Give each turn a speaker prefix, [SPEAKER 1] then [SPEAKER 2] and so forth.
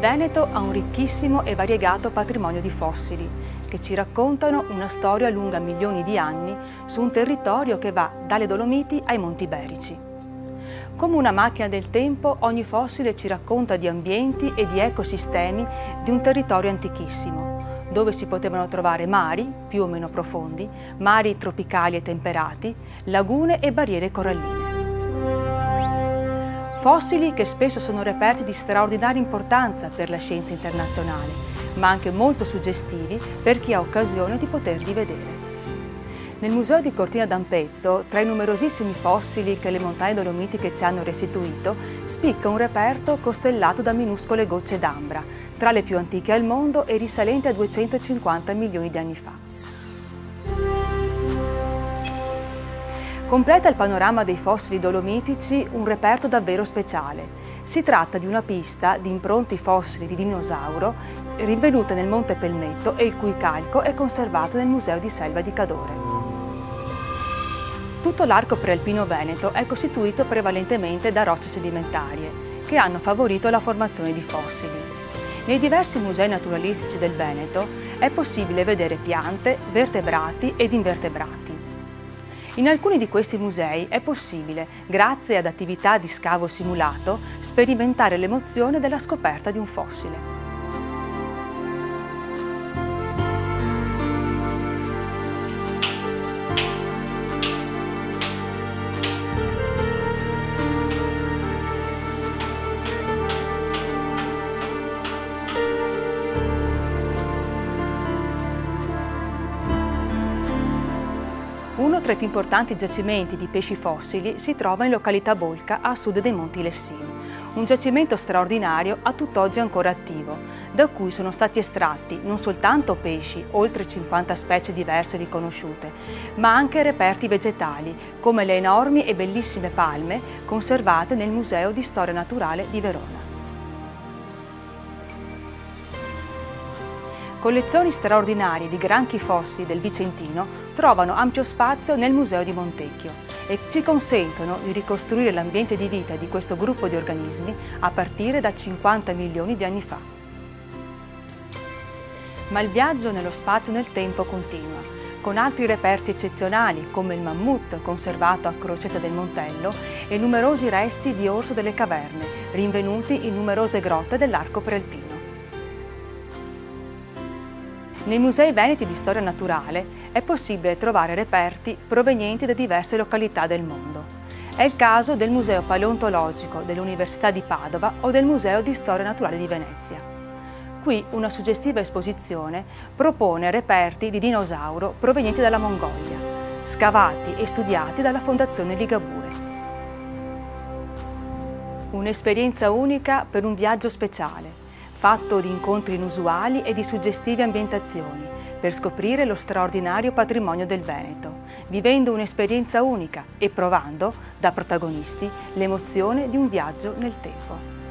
[SPEAKER 1] Veneto ha un ricchissimo e variegato patrimonio di fossili che ci raccontano una storia lunga milioni di anni su un territorio che va dalle Dolomiti ai Monti Iberici. Come una macchina del tempo, ogni fossile ci racconta di ambienti e di ecosistemi di un territorio antichissimo, dove si potevano trovare mari, più o meno profondi, mari tropicali e temperati, lagune e barriere coralline. Fossili che spesso sono reperti di straordinaria importanza per la scienza internazionale, ma anche molto suggestivi per chi ha occasione di poterli vedere. Nel Museo di Cortina d'Ampezzo, tra i numerosissimi fossili che le montagne dolomitiche ci hanno restituito, spicca un reperto costellato da minuscole gocce d'ambra, tra le più antiche al mondo e risalenti a 250 milioni di anni fa. Completa il panorama dei fossili dolomitici un reperto davvero speciale. Si tratta di una pista di impronte fossili di dinosauro rinvenuta nel Monte Pelmetto e il cui calco è conservato nel Museo di Selva di Cadore. Tutto l'arco prealpino veneto è costituito prevalentemente da rocce sedimentarie che hanno favorito la formazione di fossili. Nei diversi musei naturalistici del Veneto è possibile vedere piante, vertebrati ed invertebrati. In alcuni di questi musei è possibile, grazie ad attività di scavo simulato, sperimentare l'emozione della scoperta di un fossile. Uno tra i più importanti giacimenti di pesci fossili si trova in località Bolca, a sud dei Monti Lessini, un giacimento straordinario a tutt'oggi ancora attivo, da cui sono stati estratti non soltanto pesci, oltre 50 specie diverse riconosciute, ma anche reperti vegetali, come le enormi e bellissime palme conservate nel Museo di Storia Naturale di Verona. Collezioni straordinarie di granchi fossili del Vicentino trovano ampio spazio nel Museo di Montecchio e ci consentono di ricostruire l'ambiente di vita di questo gruppo di organismi a partire da 50 milioni di anni fa. Ma il viaggio nello spazio e nel tempo continua, con altri reperti eccezionali come il mammut conservato a Crocetta del Montello e numerosi resti di orso delle caverne, rinvenuti in numerose grotte dell'arco prealpino. Nei musei veneti di storia naturale è possibile trovare reperti provenienti da diverse località del mondo. È il caso del Museo Paleontologico dell'Università di Padova o del Museo di Storia Naturale di Venezia. Qui una suggestiva esposizione propone reperti di dinosauro provenienti dalla Mongolia, scavati e studiati dalla Fondazione Ligabue. Un'esperienza unica per un viaggio speciale, fatto di incontri inusuali e di suggestive ambientazioni, per scoprire lo straordinario patrimonio del Veneto, vivendo un'esperienza unica e provando, da protagonisti, l'emozione di un viaggio nel tempo.